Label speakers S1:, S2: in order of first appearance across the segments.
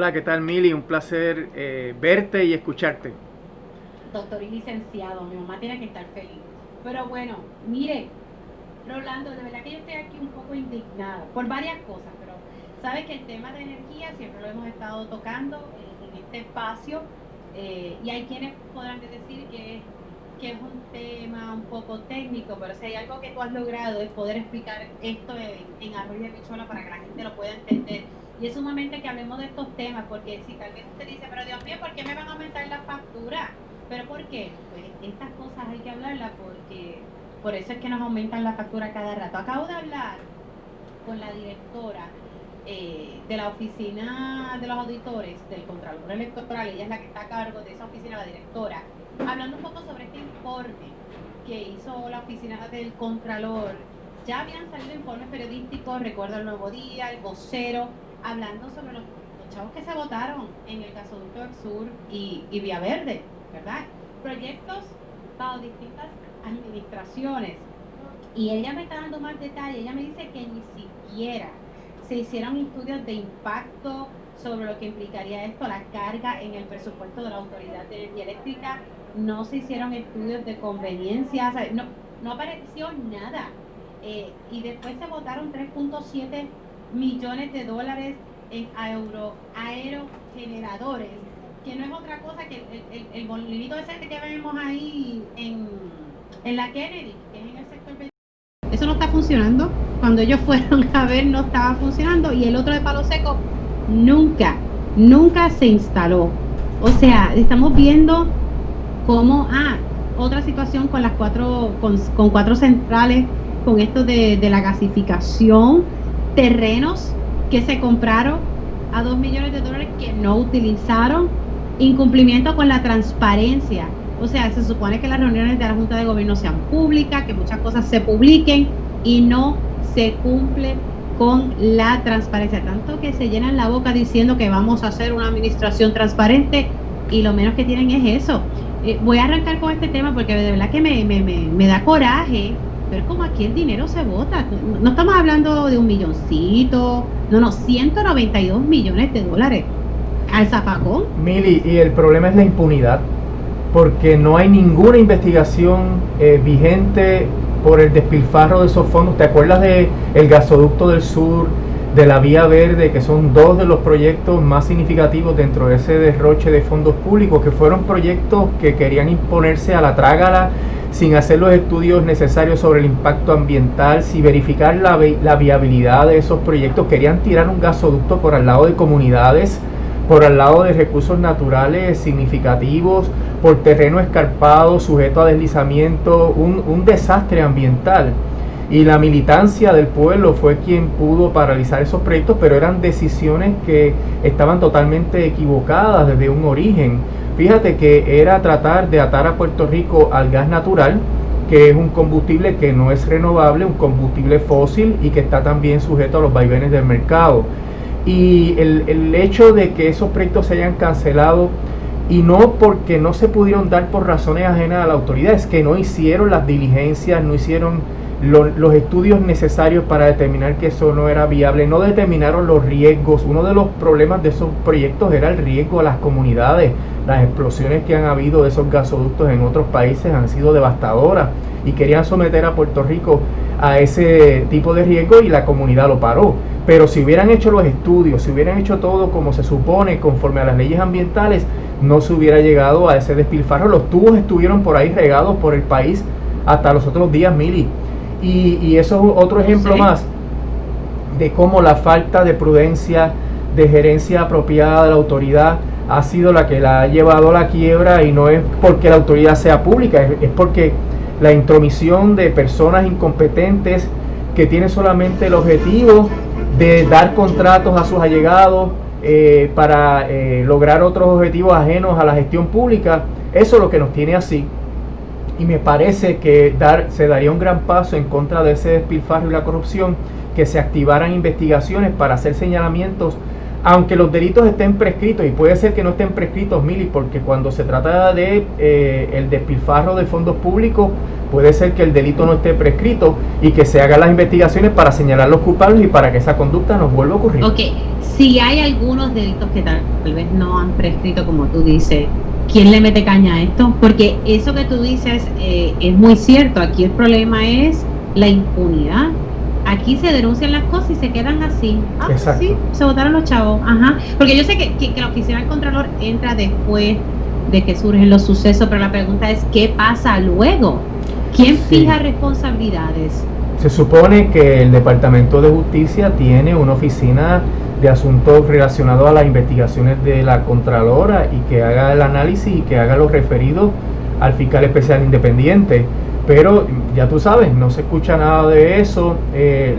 S1: Hola, ¿qué tal, Mili? Un placer verte y escucharte.
S2: Doctor y licenciado, mi mamá tiene que estar feliz. Pero bueno, mire, Rolando, de verdad que yo estoy aquí un poco indignada por varias cosas, pero sabe que el tema de energía siempre lo hemos estado tocando en este espacio, y hay quienes podrán decir que es un tema un poco técnico, pero si hay algo que tú has logrado es poder explicar esto en arroz y habichuela para que la gente lo pueda entender. Y es sumamente que hablemos de estos temas, porque si tal vez usted dice, pero Dios mío, ¿por qué me van a aumentar la factura? ¿Pero por qué? Pues estas cosas hay que hablarlas porque por eso es que nos aumentan la factura cada rato. Acabo de hablar con la directora de la oficina de los auditores del Contralor Electoral. Ella es la que está a cargo de esa oficina, la directora, hablando un poco sobre este informe que hizo la oficina del Contralor. Ya habían salido informes periodísticos, recuerdo el Nuevo Día, el Vocero, hablando sobre los chavos que se votaron en el gasoducto del Sur y Vía Verde, ¿verdad? Proyectos bajo distintas administraciones. Y ella me está dando más detalle. Ella me dice que ni siquiera se hicieron estudios de impacto sobre lo que implicaría esto, la carga en el presupuesto de la Autoridad de Energía Eléctrica. No se hicieron estudios de conveniencia, o sea, no apareció nada. Y después se votaron 3.7 millones de dólares en aerogeneradores, que no es otra cosa que el molinito ese que vemos ahí en la Kennedy, que es en el sector. Eso no está funcionando. Cuando ellos fueron a ver, no estaba funcionando. Y el otro de Palo Seco nunca, nunca se instaló. O sea, estamos viendo cómo, otra situación con las con cuatro centrales, con esto de la gasificación, terrenos que se compraron a 2 millones de dólares que no utilizaron, incumplimiento con la transparencia. O sea, se supone que las reuniones de la Junta de Gobierno sean públicas, que muchas cosas se publiquen y no se cumple con la transparencia. Tanto que se llenan la boca diciendo que vamos a hacer una administración transparente y lo menos que tienen es eso. Voy a arrancar con este tema porque de verdad que me da coraje ver cómo aquí el dinero se bota. No estamos hablando de un milloncito, no, 192 millones de dólares al zafacón.
S1: Mili, y el problema es la impunidad, porque no hay ninguna investigación vigente por el despilfarro de esos fondos. ¿Te acuerdas de el gasoducto del sur, de la Vía Verde, que son dos de los proyectos más significativos dentro de ese derroche de fondos públicos, que fueron proyectos que querían imponerse a la trágala sin hacer los estudios necesarios sobre el impacto ambiental, sin verificar la viabilidad de esos proyectos? Querían tirar un gasoducto por al lado de comunidades, por al lado de recursos naturales significativos, por terreno escarpado, sujeto a deslizamiento, un desastre ambiental. Y la militancia del pueblo fue quien pudo paralizar esos proyectos, pero eran decisiones que estaban totalmente equivocadas desde un origen. Fíjate que era tratar de atar a Puerto Rico al gas natural, que es un combustible que no es renovable, un combustible fósil y que está también sujeto a los vaivenes del mercado. Y el hecho de que esos proyectos se hayan cancelado, y no porque no se pudieron dar por razones ajenas a la autoridad, es que no hicieron las diligencias, no hicieron los estudios necesarios para determinar que eso no era viable, no determinaron los riesgos. Uno de los problemas de esos proyectos era el riesgo a las comunidades. Las explosiones que han habido de esos gasoductos en otros países han sido devastadoras y querían someter a Puerto Rico a ese tipo de riesgo y la comunidad lo paró. Pero si hubieran hecho los estudios, si hubieran hecho todo como se supone, conforme a las leyes ambientales, no se hubiera llegado a ese despilfarro. Los tubos estuvieron por ahí regados por el país hasta los otros días, Mili. Y eso es otro ejemplo más de cómo la falta de prudencia, de gerencia apropiada de la autoridad ha sido la que la ha llevado a la quiebra, y no es porque la autoridad sea pública, es porque la intromisión de personas incompetentes que tienen solamente el objetivo de dar contratos a sus allegados para lograr otros objetivos ajenos a la gestión pública. Eso es lo que nos tiene así. Y me parece que se daría un gran paso en contra de ese despilfarro y la corrupción, que se activaran investigaciones para hacer señalamientos aunque los delitos estén prescritos, y puede ser que no estén prescritos, Mili, porque cuando se trata de el despilfarro de fondos públicos, puede ser que el delito no esté prescrito y que se hagan las investigaciones para señalar los culpables y para que esa conducta no vuelva a ocurrir.
S2: Ok, si hay algunos delitos que tal vez no han prescrito, como tú dices, ¿quién le mete caña a esto? Porque eso que tú dices es muy cierto. Aquí el problema es la impunidad. Aquí se denuncian las cosas y se quedan así. Ah,
S1: exacto.
S2: Sí, se votaron los chavos. Ajá. Porque yo sé que la oficina del Contralor entra después de que surgen los sucesos, pero la pregunta es, ¿qué pasa luego? ¿Quién fija responsabilidades?
S1: Se supone que el Departamento de Justicia tiene una oficina de asuntos relacionados a las investigaciones de la Contralora y que haga el análisis y que haga los referidos al fiscal especial independiente. Pero ya tú sabes, no se escucha nada de eso.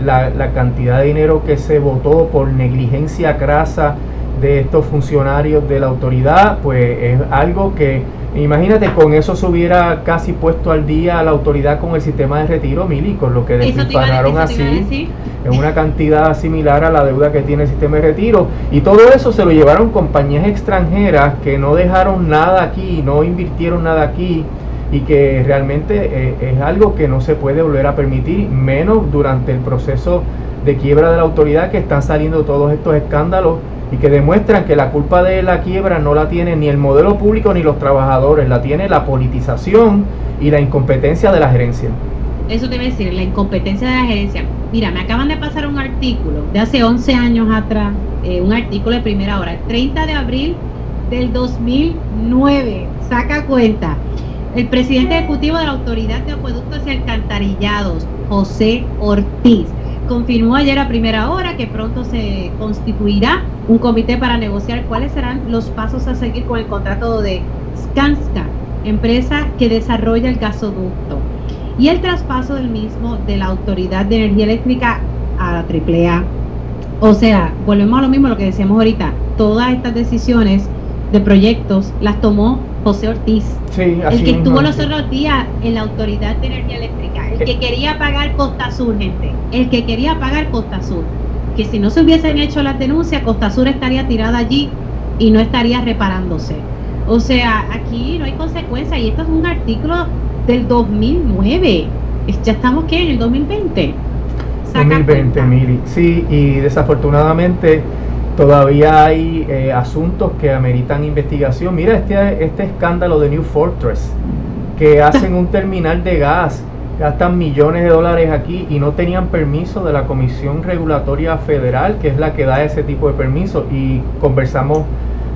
S1: La cantidad de dinero que se votó por negligencia crasa de estos funcionarios de la autoridad, pues es algo que, imagínate, con eso se hubiera casi puesto al día a la autoridad con el sistema de retiro, Mili, con lo que despilfarraron así, en una cantidad similar a la deuda que tiene el sistema de retiro. Y todo eso se lo llevaron compañías extranjeras que no dejaron nada aquí, no invirtieron nada aquí, y que realmente es algo que no se puede volver a permitir, menos durante el proceso de quiebra de la autoridad, que están saliendo todos estos escándalos y que demuestran que la culpa de la quiebra no la tiene ni el modelo público ni los trabajadores, la tiene la politización y la incompetencia de la gerencia.
S2: Eso te iba a decir, la incompetencia de la gerencia. Mira, me acaban de pasar un artículo de hace 11 años atrás, un artículo de primera hora, el 30 de abril del 2009, saca cuenta. El presidente ejecutivo de la Autoridad de Acueductos y Alcantarillados, José Ortiz, confirmó ayer a primera hora que pronto se constituirá un comité para negociar cuáles serán los pasos a seguir con el contrato de Skanska, empresa que desarrolla el gasoducto, y el traspaso del mismo de la Autoridad de Energía Eléctrica a la AAA. O sea, volvemos a lo mismo, lo que decíamos ahorita, todas estas decisiones de proyectos las tomó José Ortiz,
S1: sí,
S2: el que estuvo los otros días en la Autoridad de Energía Eléctrica, el que quería pagar Costa Sur, gente, el que quería pagar Costa Sur, que si no se hubiesen hecho las denuncias, Costa Sur estaría tirada allí y no estaría reparándose. O sea, aquí no hay consecuencias, y esto es un artículo del 2009, ya estamos, ¿qué? En el 2020.
S1: 2020, Mili, sí, y desafortunadamente todavía hay asuntos que ameritan investigación. Mira este escándalo de New Fortress, que hacen un terminal de gas, gastan millones de dólares aquí y no tenían permiso de la Comisión Regulatoria Federal, que es la que da ese tipo de permiso. Y conversamos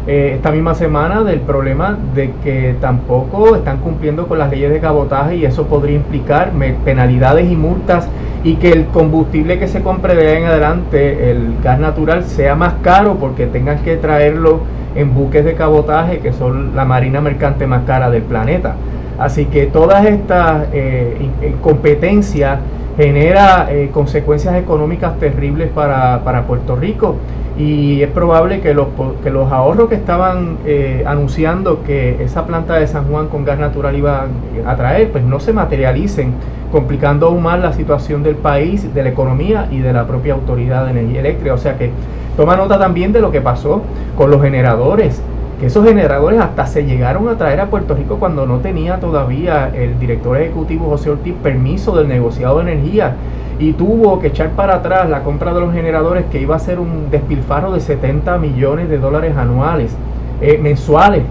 S1: esta misma semana del problema de que tampoco están cumpliendo con las leyes de cabotaje, y eso podría implicar penalidades y multas, y que el combustible que se compre de ahí en adelante, el gas natural, sea más caro porque tengan que traerlo en buques de cabotaje, que son la marina mercante más cara del planeta. Así que todas estas incompetencias genera consecuencias económicas terribles para Puerto Rico, y es probable que los ahorros que estaban anunciando que esa planta de San Juan con gas natural iba a traer, pues no se materialicen, complicando aún más la situación del país, de la economía y de la propia Autoridad de Energía Eléctrica. O sea que toma nota también de lo que pasó con los generadores, que esos generadores hasta se llegaron a traer a Puerto Rico cuando no tenía todavía el director ejecutivo José Ortiz permiso del negociado de energía, y tuvo que echar para atrás la compra de los generadores, que iba a ser un despilfarro de 70 millones de dólares mensuales.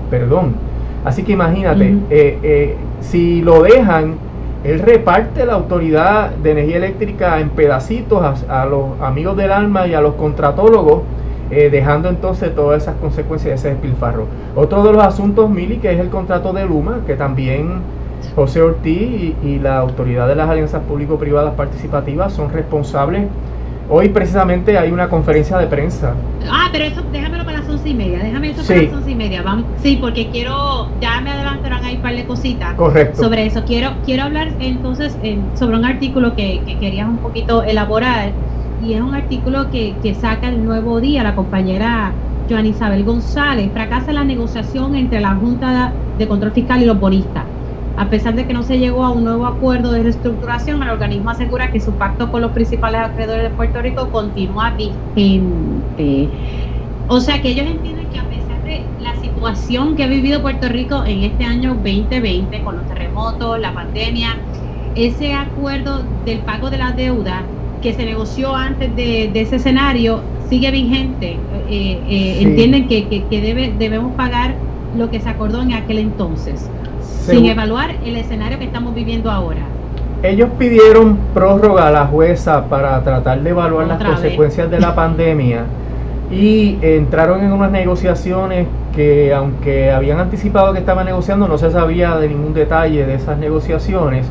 S1: Así que imagínate, si lo dejan, él reparte la Autoridad de Energía Eléctrica en pedacitos a los amigos del alma y a los contratólogos, dejando entonces todas esas consecuencias de ese despilfarro. Otro de los asuntos, Mili, que es el contrato de Luma, que también José Ortiz y la Autoridad de las Alianzas Público-Privadas Participativas son responsables. Hoy precisamente hay una conferencia de prensa.
S2: Pero eso déjamelo para las 11:30, déjame eso
S1: Sí.
S2: para las 11:30, vamos, sí, porque ya me adelantaron ahí un par de cositas.
S1: Correcto.
S2: Sobre eso. Quiero hablar entonces sobre un artículo que querías un poquito elaborar, y es un artículo que saca el Nuevo Día, la compañera Joan Isabel González. Fracasa la negociación entre la Junta de Control Fiscal y los bonistas. A pesar de que no se llegó a un nuevo acuerdo de reestructuración, el organismo asegura que su pacto con los principales acreedores de Puerto Rico continúa vigente. O sea que ellos entienden que a pesar de la situación que ha vivido Puerto Rico en este año 2020, con los terremotos, la pandemia, ese acuerdo del pago de la deuda que se negoció antes de ese escenario sigue vigente. Sí. Entienden que debemos pagar lo que se acordó en aquel entonces, sin evaluar el escenario que estamos viviendo ahora.
S1: Ellos pidieron prórroga a la jueza para tratar de evaluar las consecuencias de la pandemia y entraron en unas negociaciones que, aunque habían anticipado que estaban negociando, no se sabía de ningún detalle de esas negociaciones,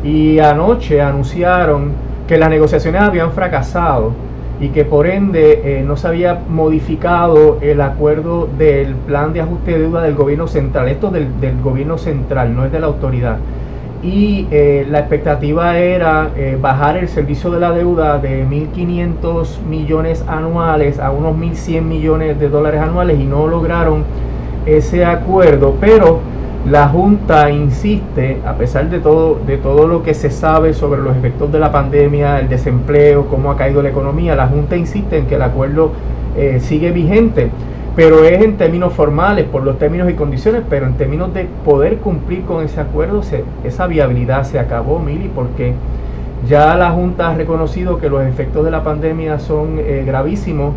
S1: y anoche anunciaron que las negociaciones habían fracasado y que por ende no se había modificado el acuerdo del plan de ajuste de deuda del gobierno central. Esto del gobierno central, no es de la autoridad. Y la expectativa era bajar el servicio de la deuda de 1.500 millones anuales a unos 1.100 millones de dólares anuales, y no lograron ese acuerdo. Pero la Junta insiste, a pesar de todo lo que se sabe sobre los efectos de la pandemia, el desempleo, cómo ha caído la economía, la Junta insiste en que el acuerdo sigue vigente, pero es en términos formales, por los términos y condiciones, pero en términos de poder cumplir con ese acuerdo, esa viabilidad se acabó, Mili, porque ya la Junta ha reconocido que los efectos de la pandemia son gravísimos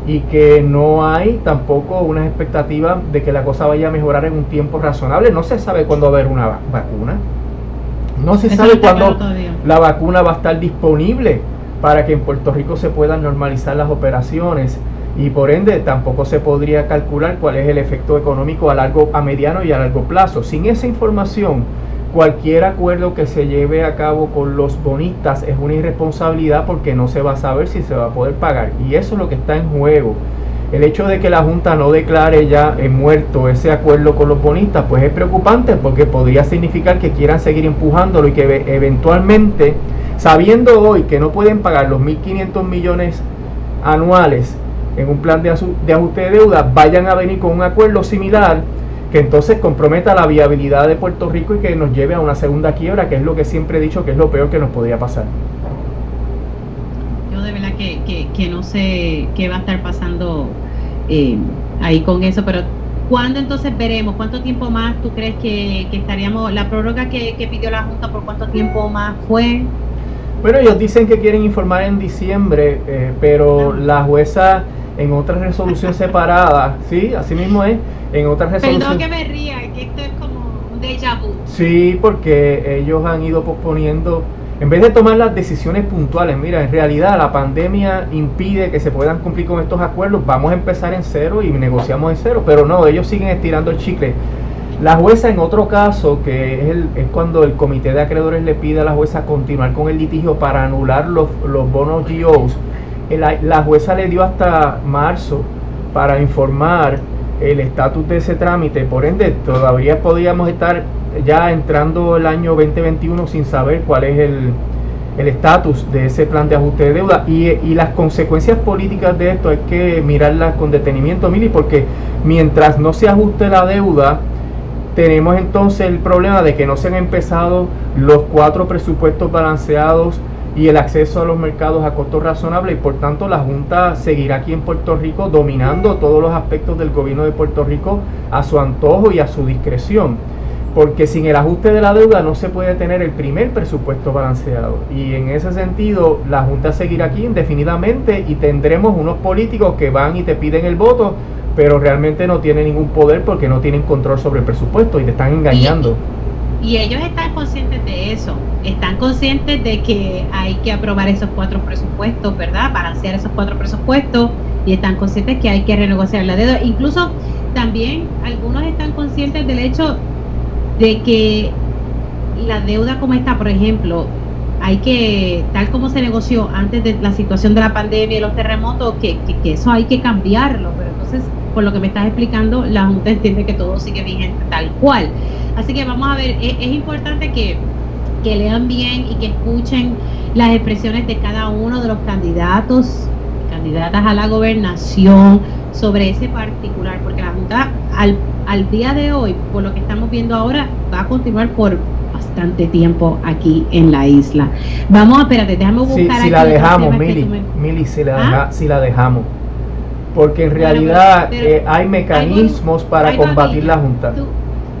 S1: y que no hay tampoco unas expectativas de que la cosa vaya a mejorar en un tiempo razonable. No se sabe cuándo va a haber una vacuna, no se sabe cuándo la vacuna va a estar disponible para que en Puerto Rico se puedan normalizar las operaciones, y por ende tampoco se podría calcular cuál es el efecto económico a mediano y a largo plazo. Sin esa información, cualquier acuerdo que se lleve a cabo con los bonistas es una irresponsabilidad, porque no se va a saber si se va a poder pagar, y eso es lo que está en juego. El hecho de que la Junta no declare ya muerto ese acuerdo con los bonistas, pues es preocupante, porque podría significar que quieran seguir empujándolo y que eventualmente, sabiendo hoy que no pueden pagar los 1.500 millones anuales en un plan de ajuste de deuda, vayan a venir con un acuerdo similar que entonces comprometa la viabilidad de Puerto Rico y que nos lleve a una segunda quiebra, que es lo que siempre he dicho que es lo peor que nos podría pasar.
S2: Yo de verdad que no sé qué va a estar pasando ahí con eso, pero ¿cuándo entonces veremos? ¿Cuánto tiempo más tú crees que estaríamos? La prórroga que pidió la Junta, ¿por cuánto tiempo más fue?
S1: Bueno, ellos dicen que quieren informar en diciembre, pero la jueza en otra resolución separada, sí, así mismo es, en otra resolución.
S2: Perdón que me ría, que esto es como un déjà vu.
S1: Sí, porque ellos han ido posponiendo, en vez de tomar las decisiones puntuales. Mira, en realidad la pandemia impide que se puedan cumplir con estos acuerdos, vamos a empezar en cero y negociamos en cero, pero no, ellos siguen estirando el chicle. La jueza, en otro caso, que es cuando el comité de acreedores le pide a la jueza continuar con el litigio para anular los bonos GOs, la jueza le dio hasta marzo para informar el estatus de ese trámite. Por ende, todavía podríamos estar ya entrando el año 2021 sin saber cuál es el estatus de ese plan de ajuste de deuda, y las consecuencias políticas de esto hay que mirarlas con detenimiento, Mili, porque mientras no se ajuste la deuda, tenemos entonces el problema de que no se han empezado los 4 presupuestos balanceados y el acceso a los mercados a costos razonables, y por tanto la Junta seguirá aquí en Puerto Rico dominando todos los aspectos del gobierno de Puerto Rico a su antojo y a su discreción, porque sin el ajuste de la deuda no se puede tener el primer presupuesto balanceado, y en ese sentido la Junta seguirá aquí indefinidamente, y tendremos unos políticos que van y te piden el voto, pero realmente no tienen ningún poder porque no tienen control sobre el presupuesto y te están engañando.
S2: Y ellos están conscientes de eso, están conscientes de que hay que aprobar esos 4 presupuestos, ¿verdad? Balancear esos 4 presupuestos, y están conscientes que hay que renegociar la deuda. Incluso también algunos están conscientes del hecho de que la deuda como está, por ejemplo, hay que, tal como se negoció antes de la situación de la pandemia y los terremotos, que eso hay que cambiarlo, pero entonces, por lo que me estás explicando, la Junta entiende que todo sigue vigente tal cual. Así que vamos a ver, es importante que lean bien y que escuchen las expresiones de cada uno de los candidatos, candidatas a la gobernación sobre ese particular, porque la Junta al día de hoy, por lo que estamos viendo ahora, va a continuar por bastante tiempo aquí en la isla. Vamos a, espérate, déjame buscar
S1: si la dejamos, Mili, si la dejamos. porque en realidad hay mecanismos para combatir la Junta.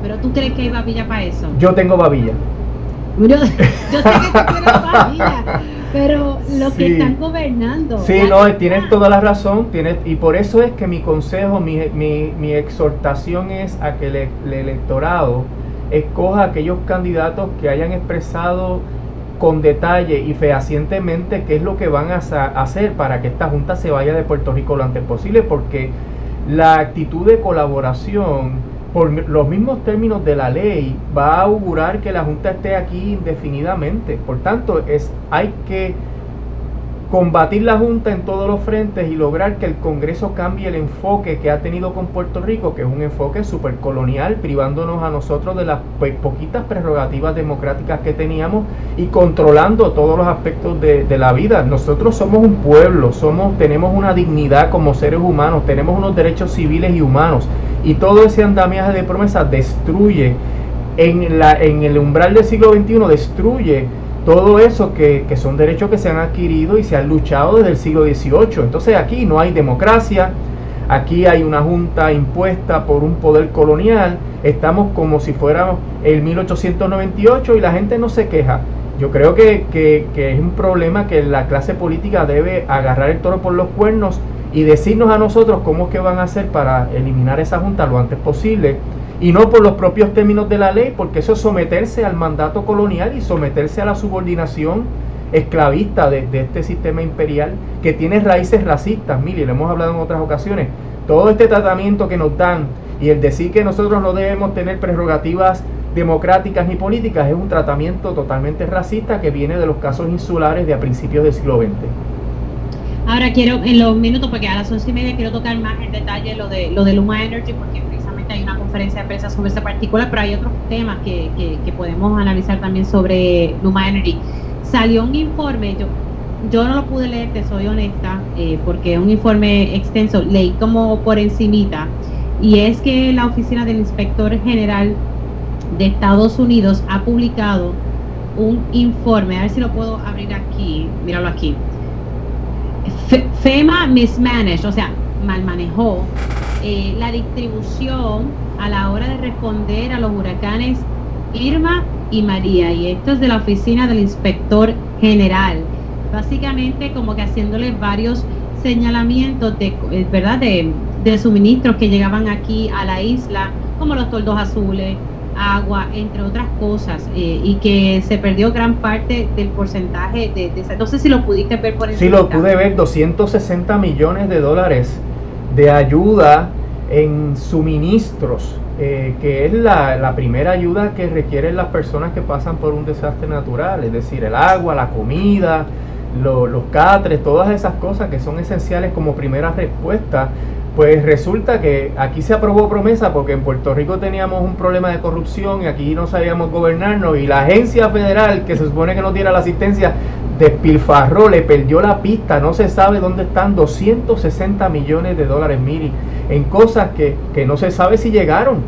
S2: Pero tú crees que hay babilla para eso.
S1: Yo tengo babilla.
S2: Yo sé que tú tienes babilla, pero los que están gobernando.
S1: Sí, no, tienes toda la razón, y por eso es que mi consejo, mi exhortación es a que el electorado escoja aquellos candidatos que hayan expresado con detalle y fehacientemente qué es lo que van a hacer para que esta Junta se vaya de Puerto Rico lo antes posible, porque la actitud de colaboración por los mismos términos de la ley va a augurar que la Junta esté aquí indefinidamente. Por tanto, hay que combatir la Junta en todos los frentes y lograr que el Congreso cambie el enfoque que ha tenido con Puerto Rico, que es un enfoque supercolonial, privándonos a nosotros de las poquitas prerrogativas democráticas que teníamos y controlando todos los aspectos de la vida. Nosotros somos un pueblo, tenemos una dignidad como seres humanos, tenemos unos derechos civiles y humanos, y todo ese andamiaje de promesas destruye, en el umbral del siglo XXI, destruye todo eso que son derechos que se han adquirido y se han luchado desde el siglo XVIII. Entonces aquí no hay democracia, aquí hay una junta impuesta por un poder colonial, estamos como si fuéramos el 1898 y la gente no se queja. Yo creo que es un problema que la clase política debe agarrar el toro por los cuernos y decirnos a nosotros cómo es que van a hacer para eliminar esa junta lo antes posible, y no por los propios términos de la ley, porque eso es someterse al mandato colonial y someterse a la subordinación esclavista de este sistema imperial que tiene raíces racistas. Mire, lo hemos hablado en otras ocasiones, todo este tratamiento que nos dan y el decir que nosotros no debemos tener prerrogativas democráticas ni políticas es un tratamiento totalmente racista que viene de los casos insulares de a principios del siglo XX.
S2: Ahora quiero, en los minutos, porque a las 11:30 quiero tocar más en detalle lo de Luma Energy, porque precisamente hay una conferencia de prensa sobre ese particular, pero hay otros temas que podemos analizar también sobre Luma Energy. Salió un informe, yo no lo pude leer, te soy honesta, porque es un informe extenso, leí como por encimita, y es que la Oficina del Inspector General de Estados Unidos ha publicado un informe, a ver si lo puedo abrir aquí, míralo aquí. FEMA mismanaged, o sea, mal manejó la distribución a la hora de responder a los huracanes Irma y María, y esto es de la Oficina del Inspector General, básicamente como que haciéndole varios señalamientos de suministros que llegaban aquí a la isla, como los toldos azules, agua, entre otras cosas, y que se perdió gran parte del porcentaje de no sé si lo pudiste ver por encima.
S1: Sí, lo pude ver, 260 millones de dólares de ayuda en suministros, que es la primera ayuda que requieren las personas que pasan por un desastre natural, es decir, el agua, la comida, los catres, todas esas cosas que son esenciales como primera respuesta. Pues resulta que aquí se aprobó promesa porque en Puerto Rico teníamos un problema de corrupción y aquí no sabíamos gobernarnos, y la agencia federal que se supone que nos diera la asistencia despilfarró, le perdió la pista, no se sabe dónde están 260 millones de dólares, Miri, en cosas que no se sabe si llegaron,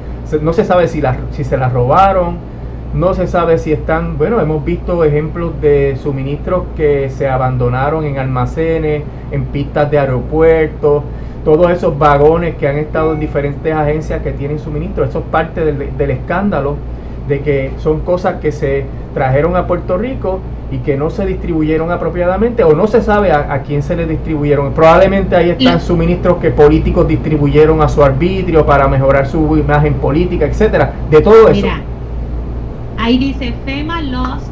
S1: no se sabe si se las robaron, no se sabe si están, bueno, hemos visto ejemplos de suministros que se abandonaron en almacenes, en pistas de aeropuertos, todos esos vagones que han estado en diferentes agencias que tienen suministro. Eso es parte del escándalo de que son cosas que se trajeron a Puerto Rico y que no se distribuyeron apropiadamente, o no se sabe a quién se les distribuyeron. Probablemente ahí están suministros que políticos distribuyeron a su arbitrio para mejorar su imagen política, etcétera, de todo eso.
S2: Mira, ahí dice FEMA lost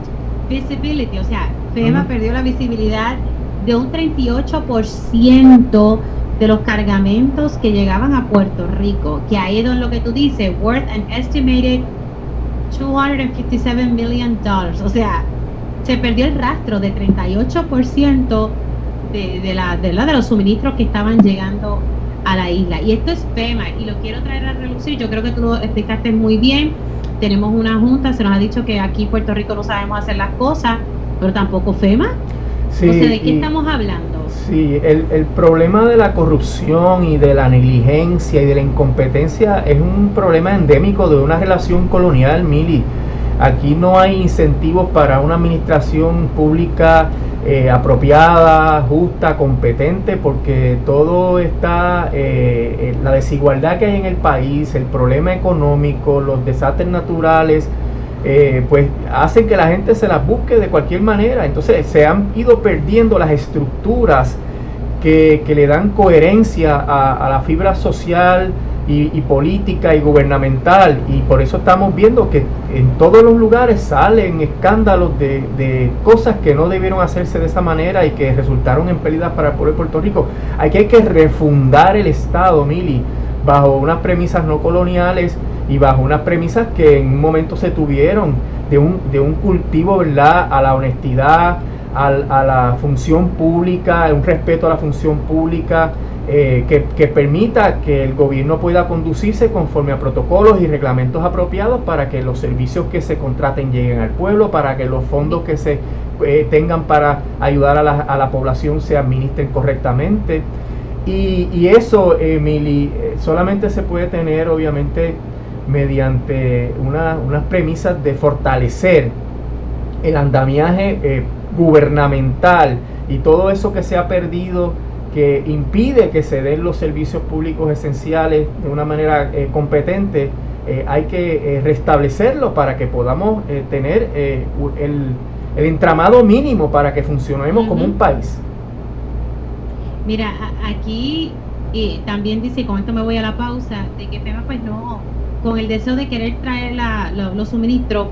S2: visibility, o sea, FEMA perdió la visibilidad de un 38% de los cargamentos que llegaban a Puerto Rico, que ahí es lo que tú dices, worth an estimated $257 million, o sea, se perdió el rastro de 38% de los suministros que estaban llegando a la isla. Y esto es FEMA, y lo quiero traer a relucir, yo creo que tú lo explicaste muy bien. Tenemos una junta, se nos ha dicho que aquí en Puerto Rico no sabemos hacer las cosas, pero tampoco FEMA.
S1: Sí,
S2: o sea, ¿de qué estamos hablando?
S1: Sí, el problema de la corrupción y de la negligencia y de la incompetencia es un problema endémico de una relación colonial, Mili. Aquí no hay incentivos para una administración pública apropiada, justa, competente, porque todo está, la desigualdad que hay en el país, el problema económico, los desastres naturales, pues hacen que la gente se las busque de cualquier manera. Entonces se han ido perdiendo las estructuras que le dan coherencia a la fibra social y política y gubernamental, y por eso estamos viendo que en todos los lugares salen escándalos de cosas que no debieron hacerse de esa manera y que resultaron en pérdidas para el pueblo de Puerto Rico. Hay que refundar el Estado, Mili, bajo unas premisas no coloniales y bajo unas premisas que en un momento se tuvieron de un cultivo, ¿verdad?, a la honestidad, a la función pública, un respeto a la función pública, que permita que el gobierno pueda conducirse conforme a protocolos y reglamentos apropiados para que los servicios que se contraten lleguen al pueblo, para que los fondos que se tengan para ayudar a la población se administren correctamente. Y eso, Emily, solamente se puede tener obviamente mediante unas premisas de fortalecer el andamiaje gubernamental y todo eso que se ha perdido, que impide que se den los servicios públicos esenciales de una manera competente. Hay que restablecerlo para que podamos tener el entramado mínimo para que funcionemos como un país.
S2: Mira, aquí también dice, con esto me voy a la pausa, de que FEMA pues no, con el deseo de querer traer los suministros,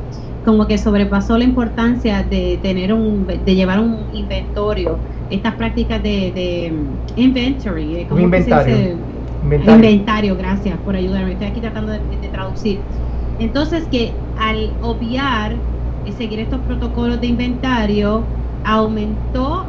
S2: como que sobrepasó la importancia de llevar un inventario, estas prácticas de inventory, ¿cómo
S1: inventario.
S2: se dice? Inventario, gracias por ayudarme, estoy aquí tratando de traducir. Entonces, que al obviar y seguir estos protocolos de inventario, aumentó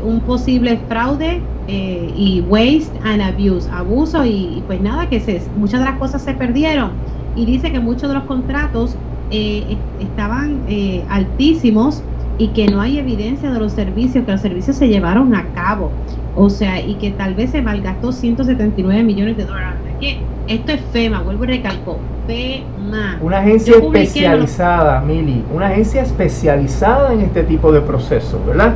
S2: un posible fraude y waste and abuse, abuso, y pues nada, que muchas de las cosas se perdieron, y dice que muchos de los contratos estaban altísimos y que no hay evidencia de los servicios, que los servicios se llevaron a cabo, o sea, y que tal vez se malgastó 179 millones de dólares. Que esto es FEMA, vuelvo y recalco, FEMA.
S1: Una agencia especializada, Mili, una agencia especializada en este tipo de procesos, ¿verdad?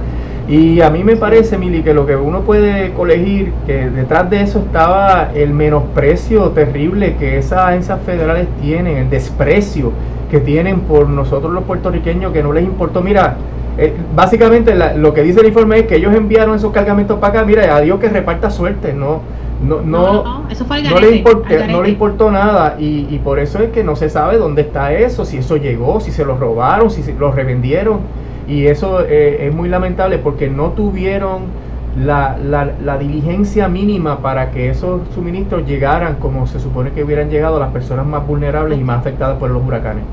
S1: Y a mí me parece, Mili, que lo que uno puede colegir, que detrás de eso estaba el menosprecio terrible que esas agencias federales tienen, el desprecio que tienen por nosotros los puertorriqueños, que no les importó. Mira, básicamente lo que dice el informe es que ellos enviaron esos cargamentos para acá, mira, a Dios que reparta suerte, no
S2: eso fue
S1: no le importó nada, y por eso es que no se sabe dónde está eso, si eso llegó, si se lo robaron, si se lo revendieron, y eso es muy lamentable porque no tuvieron la diligencia mínima para que esos suministros llegaran como se supone que hubieran llegado a las personas más vulnerables y más afectadas por los huracanes.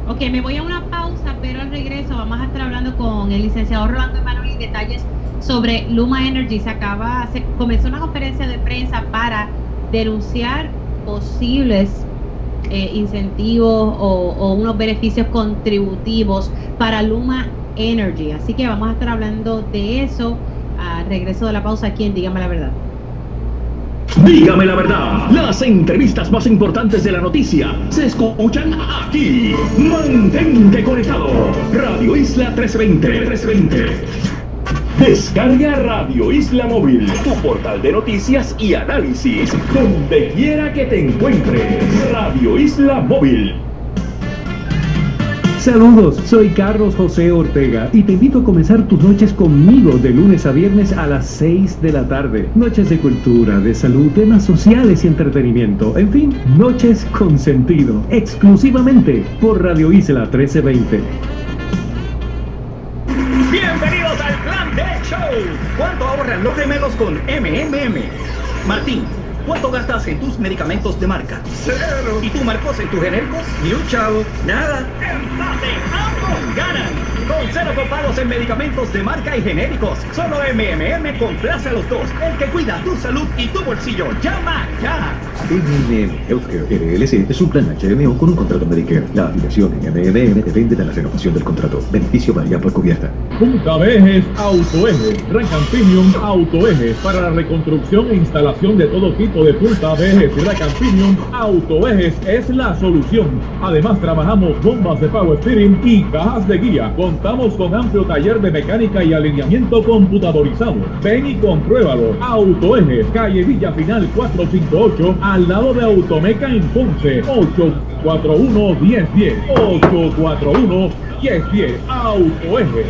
S2: Ok, me voy a una pausa, pero al regreso vamos a estar hablando con el licenciado Rolando Emanuel y detalles sobre Luma Energy. Se comenzó una conferencia de prensa para denunciar posibles incentivos o unos beneficios contributivos para Luma Energy. Así que vamos a estar hablando de eso al regreso de la pausa aquí en Dígame la Verdad.
S3: Dígame la verdad, las entrevistas más importantes de la noticia se escuchan aquí. Mantente conectado. Radio Isla 1320. Descarga Radio Isla Móvil, tu portal de noticias y análisis, donde quiera que te encuentres. Radio Isla Móvil.
S4: Saludos, soy Carlos José Ortega y te invito a comenzar tus noches conmigo de lunes a viernes a las 6 de la tarde. Noches de cultura, de salud, temas sociales y entretenimiento. En fin, noches con sentido. Exclusivamente por Radio Isla 1320.
S3: Bienvenidos al Plan D Show. ¿Cuánto ahorran los gemelos con MMM? Martín, ¿cuánto gastas en tus medicamentos de marca? 0. ¿Y tú, Marcos, en tus genéricos? Ni un chavo. Nada. ¡Empate! ¡Ambos ganan! Con 0 copagos en medicamentos de marca y genéricos. Solo MMM complace a los dos. El que cuida tu salud y tu bolsillo. ¡Llama ya!
S5: MMM Healthcare LLC es un plan HMO con un contrato Medicare. La afiliación en MMM depende de la renovación del contrato. Beneficio varía por cubierta.
S6: JBeges Autoejes, Rank Premium Autoejes para la reconstrucción e instalación de todo tipo tipo de punta de ejes Rack & Pinion, Autoejes es la solución. Además, trabajamos bombas de power steering y cajas de guía. Contamos con amplio taller de mecánica y alineamiento computadorizado. Ven y compruébalo. Autoejes, calle Villa Final 458, al lado de Automeca en Ponce. 841-1010. 841-1010. Autoejes.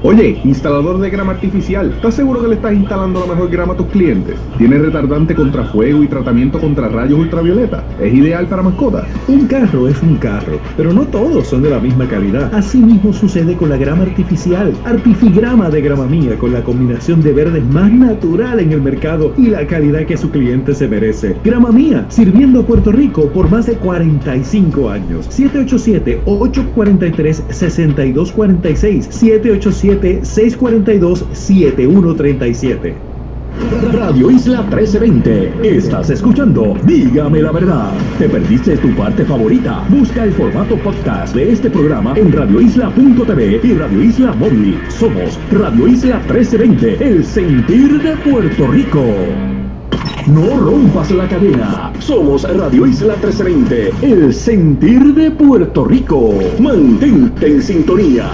S7: Oye, instalador de grama artificial, ¿estás seguro que le estás instalando la mejor grama a tus clientes? ¿Tiene retardante contra fuego y tratamiento contra rayos ultravioleta? ¿Es ideal para mascotas?
S4: Un carro es un carro, pero no todos son de la misma calidad. Así mismo sucede con la grama artificial. Artifigrama de Grama Mía, con la combinación de verdes más natural en el mercado y la calidad que su cliente se merece. Grama Mía, sirviendo a Puerto Rico por más de 45 años. 787-843-6246. 787-642-7137.
S8: Radio Isla 1320. Estás escuchando Dígame la Verdad. ¿Te perdiste tu parte favorita? Busca el formato podcast de este programa en radioisla.tv y Radio Isla Móvil. Somos Radio Isla 1320, el sentir de Puerto Rico. No rompas la cadena. Somos Radio Isla 1320, el sentir de Puerto Rico. Mantente en sintonía.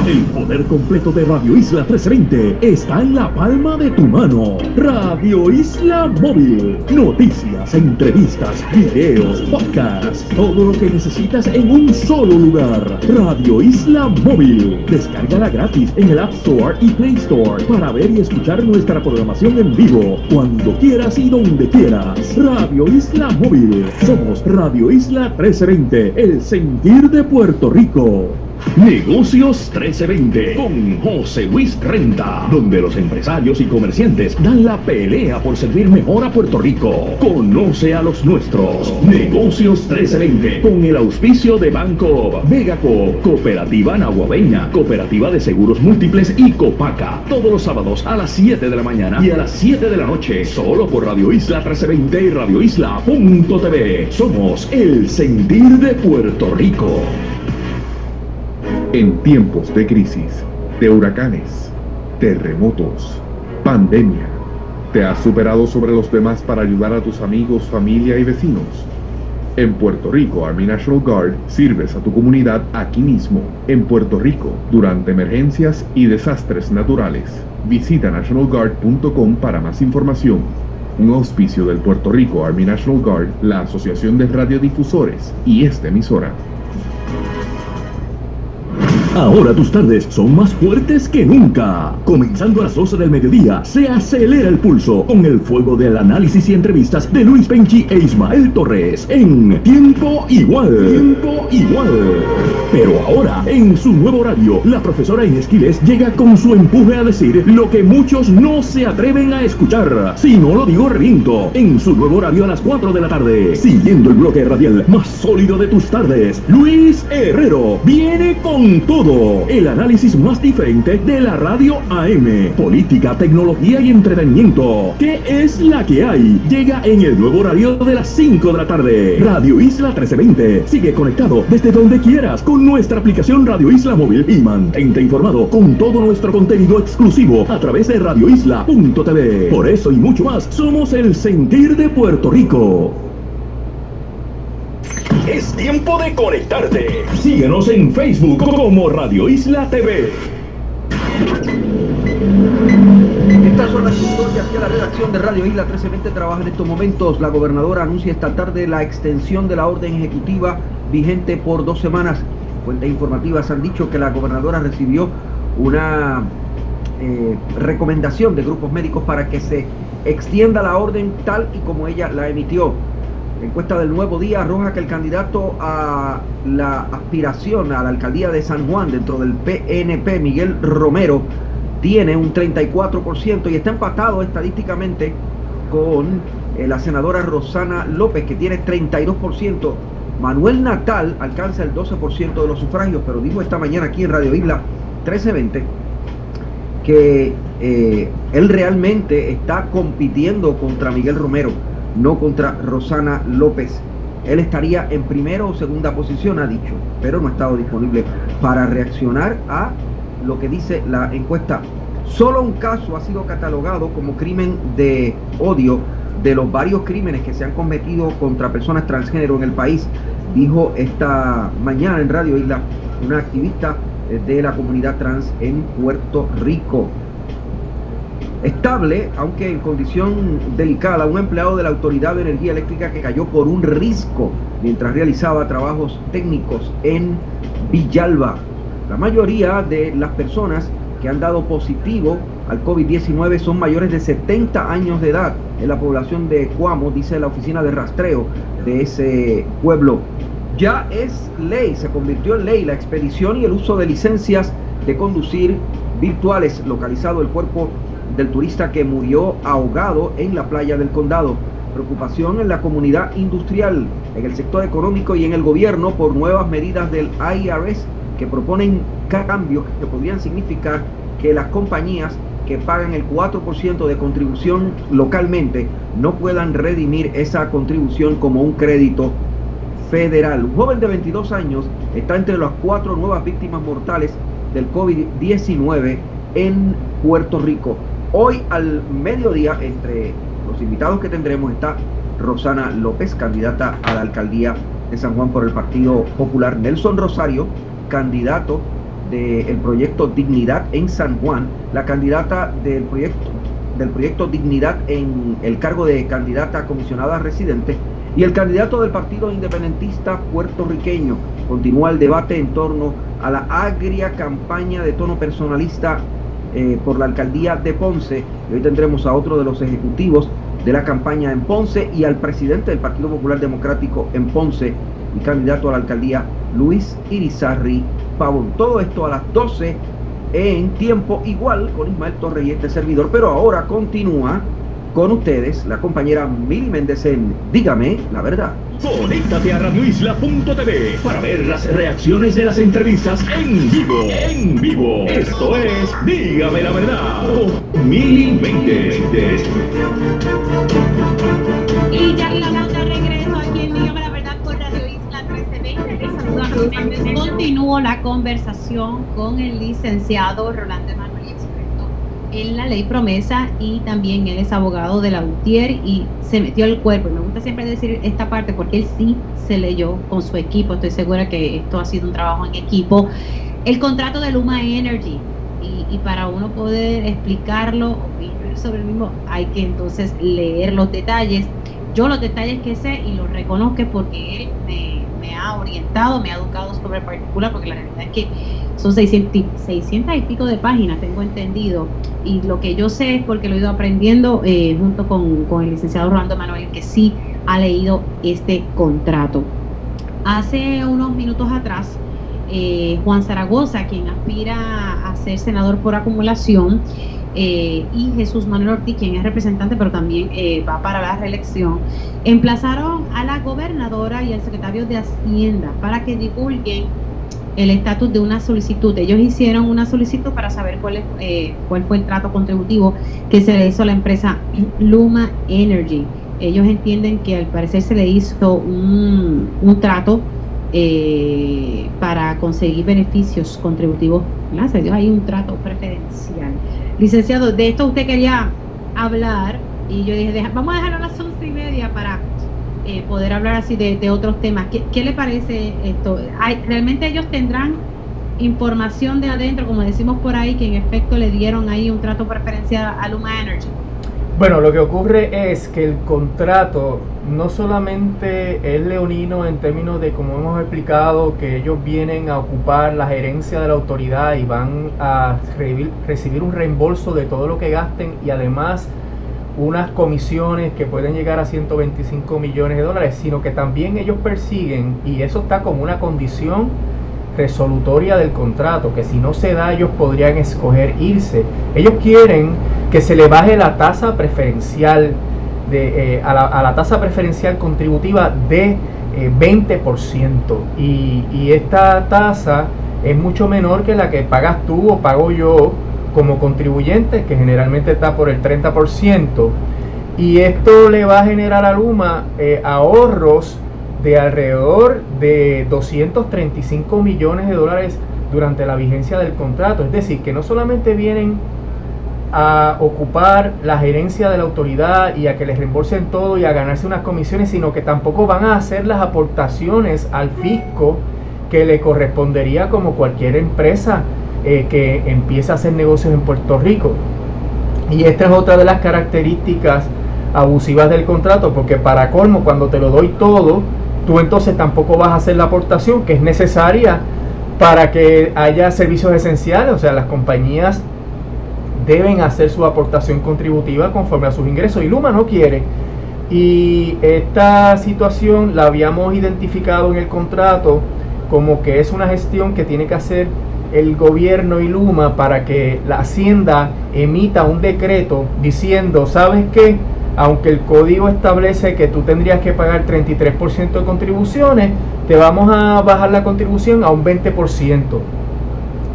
S8: El poder completo de Radio Isla 1320 está en la palma de tu mano. Radio Isla Móvil. Noticias, entrevistas, videos, podcasts. Todo lo que necesitas en un solo lugar. Radio Isla Móvil. Descárgala gratis en el App Store y Play Store para ver y escuchar nuestra programación en vivo, cuando quieras y donde quieras. Radio Isla Móvil. Somos Radio Isla 1320, el sentir de Puerto Rico. Negocios 1320 con José Luis Renta, donde los empresarios y comerciantes dan la pelea por servir mejor a Puerto Rico. Conoce a los nuestros. Negocios 1320 con el auspicio de Banco Vegaco, Cooperativa Nahuabeña, Cooperativa de Seguros Múltiples y Copaca. Todos los sábados a las 7 de la mañana y a las 7 de la noche, solo por Radio Isla 1320 y radioisla.tv. Somos el sentir de Puerto Rico.
S7: En tiempos de crisis, de huracanes, terremotos, pandemia, ¿te has superado sobre los demás para ayudar a tus amigos, familia y vecinos? En Puerto Rico, Army National Guard sirves a tu comunidad aquí mismo, en Puerto Rico, durante emergencias y desastres naturales. Visita nationalguard.com para más información. Un auspicio del Puerto Rico Army National Guard, la Asociación de Radiodifusores y esta emisora.
S8: Ahora tus tardes son más fuertes que nunca. Comenzando a las 12 del mediodía, se acelera el pulso con el fuego del análisis y entrevistas de Luis Penchi e Ismael Torres en Tiempo Igual. Tiempo Igual. Pero ahora, en su nuevo horario, la profesora Inés Quiles llega con su empuje a decir lo que muchos no se atreven a escuchar. Si no lo digo, reviento. En su nuevo horario a las 4 de la tarde. Siguiendo el bloque radial más sólido de tus tardes, Luis Herrero viene con todo. El análisis más diferente de la radio AM. Política, tecnología y entretenimiento. ¿Qué es la que hay? Llega en el nuevo horario de las 5 de la tarde. Radio Isla 1320. Sigue conectado desde donde quieras con nuestra aplicación Radio Isla Móvil y mantente informado con todo nuestro contenido exclusivo a través de radioisla.tv. Por eso y mucho más, somos el sentir de Puerto Rico. Es tiempo de conectarte. Síguenos en Facebook como Radio Isla TV.
S9: Estas son las historias que la redacción de Radio Isla 1320 trabaja en estos momentos. La gobernadora anuncia esta tarde la extensión de la orden ejecutiva vigente por 2 semanas. Fuentes informativas han dicho que la gobernadora recibió una recomendación de grupos médicos para que se extienda la orden tal y como ella la emitió. La encuesta del Nuevo Día arroja que el candidato a la aspiración a la alcaldía de San Juan dentro del PNP, Miguel Romero, tiene un 34% y está empatado estadísticamente con la senadora Rosana López, que tiene 32%. Manuel Natal alcanza el 12% de los sufragios, pero dijo esta mañana aquí en Radio Isla 1320 que él realmente está compitiendo contra Miguel Romero, no contra Rosana López. Él estaría en primera o segunda posición, ha dicho, pero no ha estado disponible para reaccionar a lo que dice la encuesta Solo un caso ha sido catalogado como crimen de odio de los varios crímenes que se han cometido contra personas transgénero en el país, dijo esta mañana en Radio Isla una activista de la comunidad trans en Puerto Rico. Estable, aunque en condición delicada, un empleado de la Autoridad de Energía Eléctrica que cayó por un risco mientras realizaba trabajos técnicos en Villalba. La mayoría de las personas que han dado positivo al COVID-19 son mayores de 70 años de edad en la población de Cuamo, dice la oficina de rastreo de ese pueblo. Ya es ley, se convirtió en ley la expedición y el uso de licencias de conducir virtuales. Localizado el cuerpo del turista que murió ahogado en la playa del condado. Preocupación en la comunidad industrial, en el sector económico y en el gobierno por nuevas medidas del IRS que proponen cambios que podrían significar que las compañías que pagan el 4% de contribución localmente no puedan redimir esa contribución como un crédito federal. Un joven de 22 años está entre las 4 nuevas víctimas mortales del COVID-19 en Puerto Rico. Hoy al mediodía, entre los invitados que tendremos, está Rosana López, candidata a la alcaldía de San Juan por el Partido Popular. Nelson Rosario, candidato del proyecto Dignidad en San Juan, la candidata del proyecto Dignidad en el cargo de candidata a comisionada residente, y el candidato del Partido Independentista puertorriqueño. Continúa el debate en torno a la agria campaña de tono personalista por la alcaldía de Ponce, y hoy tendremos a otro de los ejecutivos de la campaña en Ponce y al presidente del Partido Popular Democrático en Ponce y candidato a la alcaldía, Luis Irizarry Pavón. Todo esto a las 12 en tiempo igual con Ismael Torres y este servidor, pero ahora continúa con ustedes la compañera Mili Méndez en Dígame la Verdad.
S8: Conéctate a radioisla.tv para ver las reacciones de las entrevistas en vivo. En vivo. Esto es Dígame la Verdad con Mili Méndez.
S2: Y ya estamos de regreso aquí en Dígame la Verdad por Radio Isla 1320. Les saluda Mili Méndez. Continúo la conversación con el licenciado Rolando Emanuel, experto en la ley promesa, y también él es abogado de la UTIER y se metió el cuerpo. Y me gusta siempre decir esta parte porque él sí se leyó con su equipo. Estoy segura que esto ha sido un trabajo en equipo. El contrato de Luma Energy, y para uno poder explicarlo o opinar sobre el mismo hay que entonces leer los detalles. Yo los detalles que sé y los reconozco porque él me ha orientado, me ha educado sobre el particular, porque la realidad es que son 600 y pico de páginas, tengo entendido, y lo que yo sé es porque lo he ido aprendiendo junto con el licenciado Rolando Emanuel, que sí ha leído este contrato. Hace unos minutos atrás, Juan Zaragoza, quien aspira a ser senador por acumulación, y Jesús Manuel Ortiz, quien es representante pero también va para la reelección, emplazaron a la gobernadora y al secretario de Hacienda para que divulguen el estatus de una solicitud. Ellos hicieron una solicitud para saber cuál fue el trato contributivo que se le hizo a la empresa Luma Energy. Ellos entienden que al parecer se le hizo un trato para conseguir beneficios contributivos. Se dio ahí un trato preferencial. Licenciado, de esto usted quería hablar y yo dije, vamos a dejarlo a las 11:30 para poder hablar así de otros temas. ¿Qué le parece esto? ¿Realmente ellos tendrán información de adentro, como decimos por ahí, que en efecto le dieron ahí un trato preferencial a Luma Energy?
S1: Bueno, lo que ocurre es que el contrato no solamente es leonino en términos de, como hemos explicado, que ellos vienen a ocupar la gerencia de la autoridad y van a recibir un reembolso de todo lo que gasten, y además unas comisiones que pueden llegar a 125 millones de dólares, sino que también ellos persiguen, y eso está como una condición resolutoria del contrato, que si no se da ellos podrían escoger irse. Ellos quieren que se le baje la tasa preferencial a la tasa preferencial contributiva de 20%, y esta tasa es mucho menor que la que pagas tú o pago yo como contribuyente, que generalmente está por el 30%, y esto le va a generar a Luma ahorros de alrededor de 235 millones de dólares durante la vigencia del contrato. Es decir, que no solamente vienen a ocupar la gerencia de la autoridad y a que les reembolsen todo y a ganarse unas comisiones, sino que tampoco van a hacer las aportaciones al fisco que le correspondería como cualquier empresa que empieza a hacer negocios en Puerto Rico. Y esta es otra de las características abusivas del contrato, porque para colmo, cuando te lo doy todo, tú entonces tampoco vas a hacer la aportación que es necesaria para que haya servicios esenciales. O sea, las compañías deben hacer su aportación contributiva conforme a sus ingresos, y Luma no quiere. Y esta situación la habíamos identificado en el contrato como que es una gestión que tiene que hacer el gobierno y Luma para que la Hacienda emita un decreto diciendo, ¿sabes qué? Aunque el código establece que tú tendrías que pagar 33% de contribuciones, te vamos a bajar la contribución a un 20%.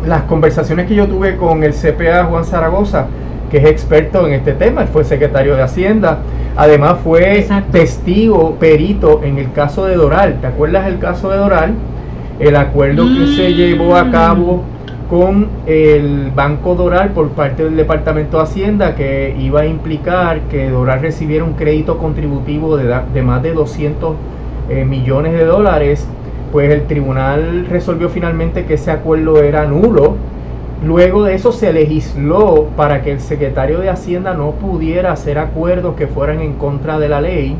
S1: Las conversaciones que yo tuve con el CPA Juan Zaragoza, que es experto en este tema, él fue secretario de Hacienda, además fue testigo, perito en el caso de Doral. ¿Te acuerdas el caso de Doral? El acuerdo que se llevó a cabo con el Banco Doral por parte del Departamento de Hacienda, que iba a implicar que Doral recibiera un crédito contributivo de más de 200 millones de dólares, pues el tribunal resolvió finalmente que ese acuerdo era nulo. Luego de eso se legisló para que el secretario de Hacienda no pudiera hacer acuerdos que fueran en contra de la ley,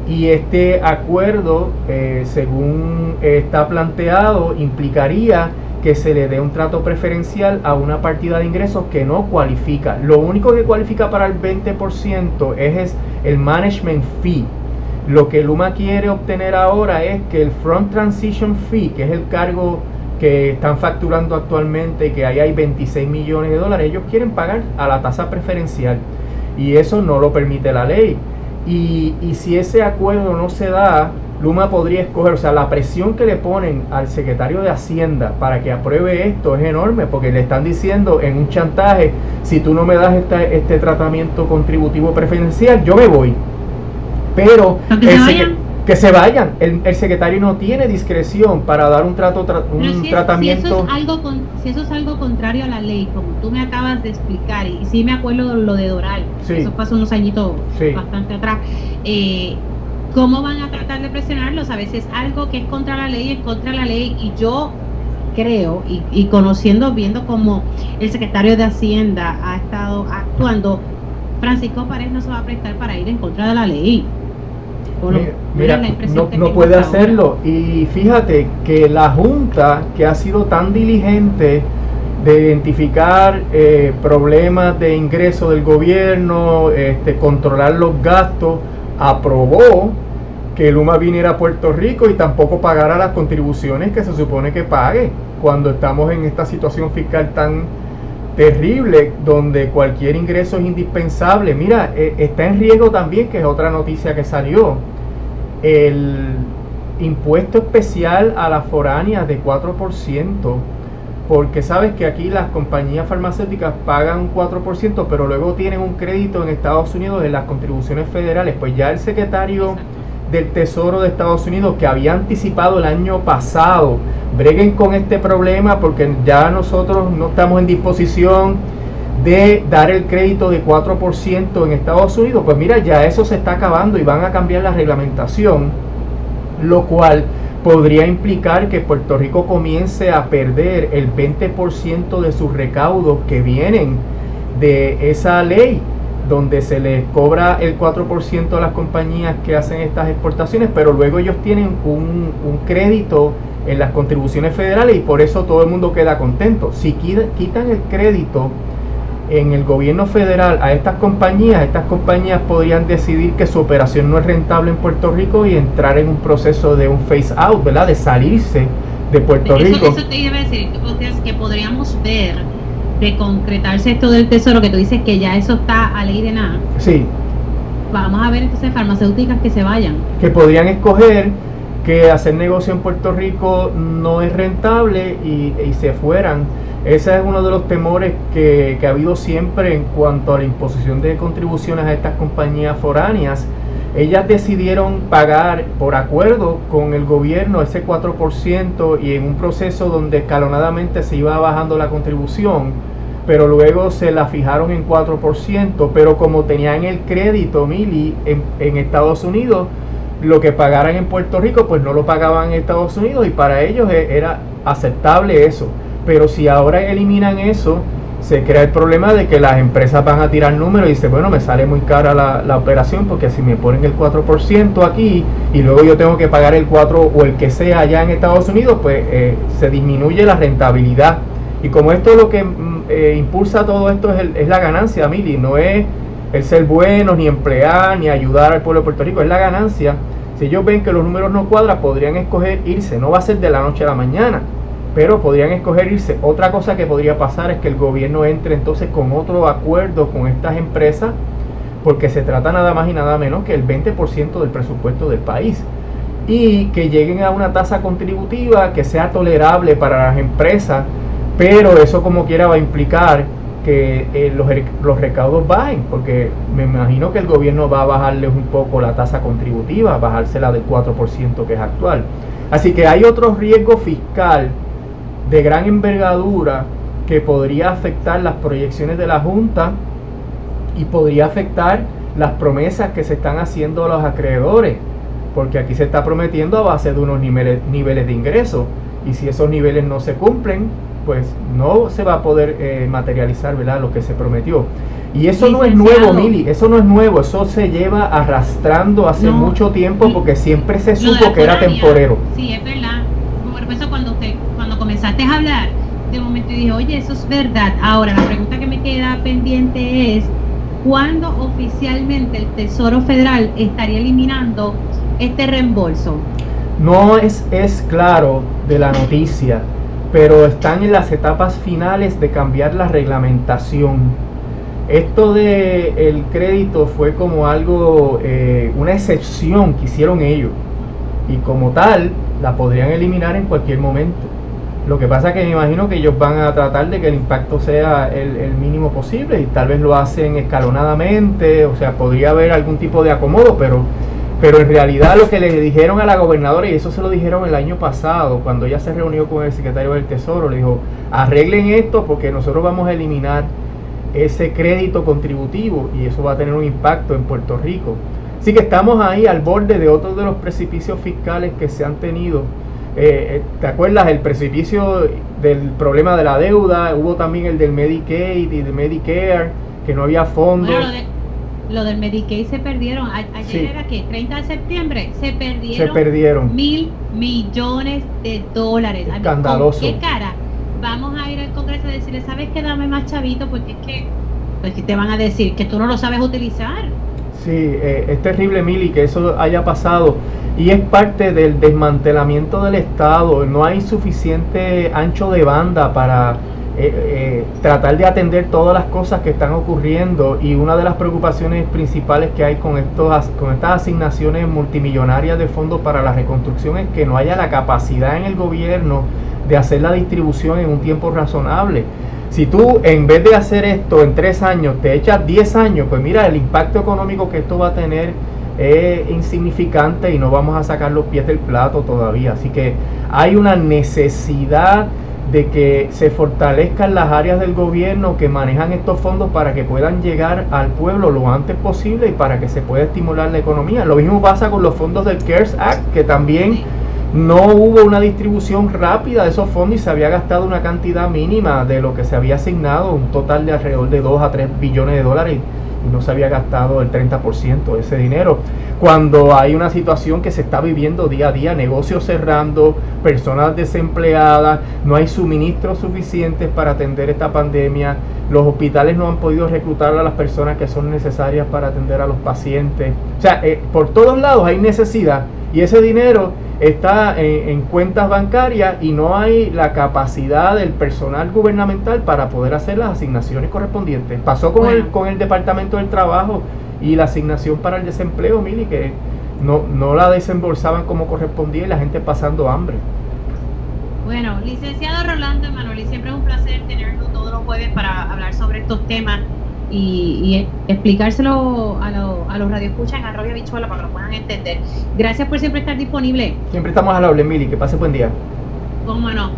S1: y este acuerdo, según está planteado, implicaría que se le dé un trato preferencial a una partida de ingresos que no cualifica. Lo único que cualifica para el 20% es el management fee. Lo que Luma quiere obtener ahora es que el front transition fee, que es el cargo que están facturando actualmente y que ahí hay 26 millones de dólares, ellos quieren pagar a la tasa preferencial, y eso no lo permite la ley. Y si ese acuerdo no se da, Luma podría escoger, o sea, la presión que le ponen al secretario de Hacienda para que apruebe esto es enorme, porque le están diciendo en un chantaje, si tú no me das este tratamiento contributivo preferencial, yo me voy. Pero que se vayan. El secretario no tiene discreción para dar un tratamiento.
S2: Si eso es algo contrario a la ley, como tú me acabas de explicar, y sí me acuerdo de lo de Doral, sí, eso pasó unos añitos bastante atrás, ¿cómo van a tratar de presionarlos? A veces algo que es contra la ley es contra la ley, y yo creo, y conociendo, viendo cómo el secretario de Hacienda ha estado actuando, Francisco Párez no se va a prestar para ir en contra de la ley.
S1: Mira, no puede hacerlo. Y fíjate que la Junta, que ha sido tan diligente de identificar problemas de ingreso del gobierno, controlar los gastos, aprobó que Luma viniera a Puerto Rico y tampoco pagara las contribuciones que se supone que pague, cuando estamos en esta situación fiscal tan terrible, donde cualquier ingreso es indispensable. Mira, está en riesgo también, que es otra noticia que salió, el impuesto especial a las foráneas de 4%, porque sabes que aquí las compañías farmacéuticas pagan un 4%, pero luego tienen un crédito en Estados Unidos en las contribuciones federales. Pues ya el secretario del Tesoro de Estados Unidos, que había anticipado el año pasado, breguen con este problema, porque ya nosotros no estamos en disposición de dar el crédito de 4% en Estados Unidos. Pues mira, ya eso se está acabando y van a cambiar la reglamentación, lo cual podría implicar que Puerto Rico comience a perder el 20% de sus recaudos que vienen de esa ley, donde se les cobra el 4% a las compañías que hacen estas exportaciones, pero luego ellos tienen un crédito en las contribuciones federales, y por eso todo el mundo queda contento. Si quitan el crédito en el gobierno federal a estas compañías podrían decidir que su operación no es rentable en Puerto Rico y entrar en un proceso de un phase out, ¿verdad? De salirse de Puerto Rico.
S2: Eso te iba a decir, que podríamos ver de concretarse esto del Tesoro, que tú dices que ya eso está a ley de nada.
S1: Sí.
S2: Vamos a ver entonces farmacéuticas que se vayan.
S1: Que podrían escoger que hacer negocio en Puerto Rico no es rentable y se fueran. Ese es uno de los temores que ha habido siempre en cuanto a la imposición de contribuciones a estas compañías foráneas. Ellas decidieron pagar por acuerdo con el gobierno ese 4%, y en un proceso donde escalonadamente se iba bajando la contribución, pero luego se la fijaron en 4%, pero como tenían el crédito, Mili, en Estados Unidos, lo que pagaran en Puerto Rico, pues no lo pagaban en Estados Unidos y para ellos era aceptable eso. Pero si ahora eliminan eso, se crea el problema de que las empresas van a tirar números y dicen, bueno, me sale muy cara la operación porque si me ponen el 4% aquí y luego yo tengo que pagar el 4% o el que sea allá en Estados Unidos, pues se disminuye la rentabilidad. Y como esto lo que impulsa todo esto es la ganancia, Mili, no es el ser bueno, ni emplear, ni ayudar al pueblo de Puerto Rico, es la ganancia. Si ellos ven que los números no cuadran, podrían escoger irse, no va a ser de la noche a la mañana, pero podrían escoger irse. Otra cosa que podría pasar es que el gobierno entre entonces con otro acuerdo con estas empresas, porque se trata nada más y nada menos que el 20% del presupuesto del país, y que lleguen a una tasa contributiva que sea tolerable para las empresas, pero eso como quiera va a implicar que los recaudos bajen, porque me imagino que el gobierno va a bajarles un poco la tasa contributiva, bajársela del 4% que es actual. Así que hay otro riesgo fiscal de gran envergadura que podría afectar las proyecciones de la Junta y podría afectar las promesas que se están haciendo a los acreedores, porque aquí se está prometiendo a base de unos niveles de ingresos, y si esos niveles no se cumplen, pues no se va a poder materializar, ¿verdad?, lo que se prometió. Y eso no es nuevo, Mili, eso no es nuevo, eso se lleva arrastrando hace mucho tiempo, porque siempre se supo que era temporero.
S2: Sí, es verdad. Por eso cuando comenzaste a hablar, de momento dije, oye, eso es verdad. Ahora, la pregunta que me queda pendiente es, ¿cuándo oficialmente el Tesoro Federal estaría eliminando este reembolso?
S1: No es claro de la noticia, pero están en las etapas finales de cambiar la reglamentación. Esto de el crédito fue como algo, una excepción que hicieron ellos, y como tal la podrían eliminar en cualquier momento. Lo que pasa es que me imagino que ellos van a tratar de que el impacto sea el mínimo posible, y tal vez lo hacen escalonadamente, o sea, podría haber algún tipo de acomodo, pero en realidad lo que le dijeron a la gobernadora, y eso se lo dijeron el año pasado, cuando ella se reunió con el secretario del Tesoro, le dijo, arreglen esto porque nosotros vamos a eliminar ese crédito contributivo y eso va a tener un impacto en Puerto Rico. Así que estamos ahí al borde de otro de los precipicios fiscales que se han tenido. ¿Te acuerdas? El precipicio del problema de la deuda, hubo también el del Medicaid y del Medicare, que no había fondos.
S2: Bueno, lo del Medicaid se perdieron. Ayer sí. Era que 30 de septiembre se perdieron $1,000 millones.
S1: Escandaloso.
S2: ¿Con qué cara vamos a ir al Congreso y decirle, sabes qué, dame más chavito? Porque es que pues, te van a decir que tú no lo sabes utilizar.
S1: Sí, es terrible, Mili, que eso haya pasado, y es parte del desmantelamiento del Estado. No hay suficiente ancho de banda para tratar de atender todas las cosas que están ocurriendo, y una de las preocupaciones principales que hay con estas asignaciones multimillonarias de fondos para la reconstrucción es que no haya la capacidad en el gobierno de hacer la distribución en un tiempo razonable. Si tú, en vez de hacer esto en 3 años, te echas 10 años, pues mira, el impacto económico que esto va a tener es insignificante y no vamos a sacar los pies del plato todavía. Así que hay una necesidad de que se fortalezcan las áreas del gobierno que manejan estos fondos para que puedan llegar al pueblo lo antes posible y para que se pueda estimular la economía. Lo mismo pasa con los fondos del CARES Act, que también no hubo una distribución rápida de esos fondos y se había gastado una cantidad mínima de lo que se había asignado, un total de alrededor de 2 a 3 billones de dólares, y no se había gastado el 30% de ese dinero, cuando hay una situación que se está viviendo día a día, negocios cerrando, personas desempleadas, no hay suministros suficientes para atender esta pandemia, los hospitales no han podido reclutar a las personas que son necesarias para atender a los pacientes. O sea, por todos lados hay necesidad, y ese dinero está en cuentas bancarias y no hay la capacidad del personal gubernamental para poder hacer las asignaciones correspondientes. Pasó con el Departamento del Trabajo y la asignación para el desempleo, Mili, que no la desembolsaban como correspondía y la gente pasando hambre.
S2: Bueno, licenciado Rolando Emanueli, siempre es un placer tenerlo todos los jueves para hablar sobre estos temas y explicárselo a los radioescuchas en Arroyo Habichuela para que lo puedan entender. Gracias por siempre estar disponible.
S1: Siempre estamos a la orden, Mili, que pase buen día.
S2: Cómo no.